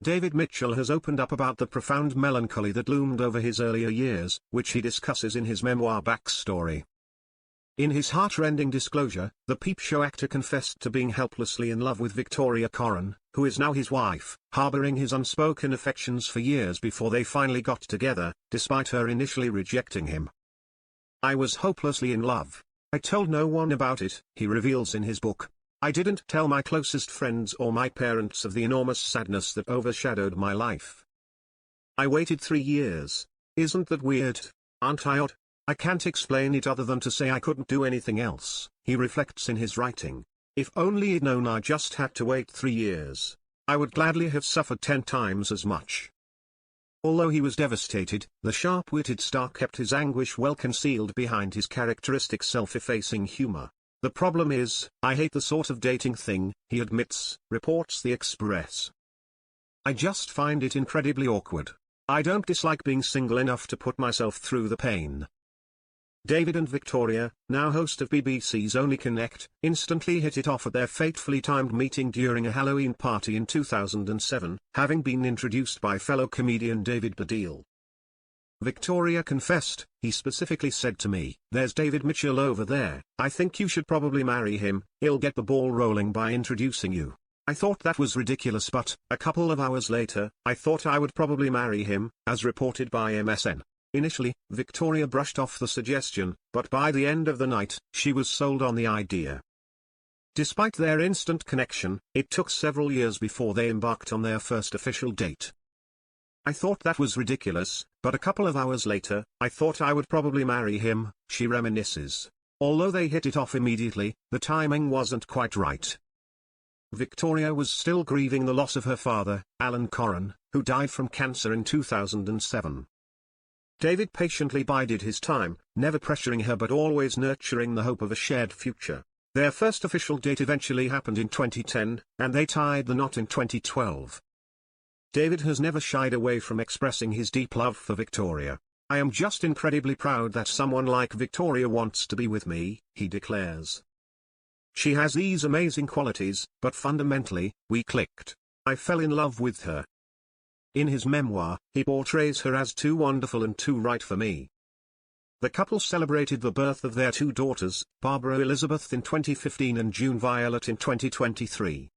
David Mitchell has opened up about the profound melancholy that loomed over his earlier years, which he discusses in his memoir Backstory. In his heart-rending disclosure, the Peep Show actor confessed to being helplessly in love with Victoria Coren, who is now his wife, harboring his unspoken affections for years before they finally got together, despite her initially rejecting him. "I was hopelessly in love. I told no one about it," he reveals in his book. "I didn't tell my closest friends or my parents of the enormous sadness that overshadowed my life. I waited 3 years. Isn't that weird? Aren't I odd? I can't explain it other than to say I couldn't do anything else," he reflects in his writing. "If only I'd known I just had to wait 3 years, I would gladly have suffered 10 times as much." Although he was devastated, the sharp-witted star kept his anguish well concealed behind his characteristic self-effacing humor. "The problem is, I hate the sort of dating thing," he admits, reports the Express. "I just find it incredibly awkward. I don't dislike being single enough to put myself through the pain." David and Victoria, now host of BBC's Only Connect, instantly hit it off at their fatefully timed meeting during a Halloween party in 2007, having been introduced by fellow comedian David Baddiel. Victoria confessed, "He specifically said to me, 'There's David Mitchell over there, I think you should probably marry him, he'll get the ball rolling by introducing you.' I thought that was ridiculous, but a couple of hours later, I thought I would probably marry him," as reported by MSN. Initially, Victoria brushed off the suggestion, but by the end of the night, she was sold on the idea. Despite their instant connection, it took several years before they embarked on their first official date. "I thought that was ridiculous, but a couple of hours later, I thought I would probably marry him," she reminisces. Although they hit it off immediately, the timing wasn't quite right. Victoria was still grieving the loss of her father, Alan Coren, who died from cancer in 2007. David patiently bided his time, never pressuring her but always nurturing the hope of a shared future. Their first official date eventually happened in 2010, and they tied the knot in 2012. David has never shied away from expressing his deep love for Victoria. "I am just incredibly proud that someone like Victoria wants to be with me," he declares. "She has these amazing qualities, but fundamentally, we clicked. I fell in love with her." In his memoir, he portrays her as too wonderful and too right for me. The couple celebrated the birth of their 2 daughters, Barbara Elizabeth in 2015 and June Violet in 2023.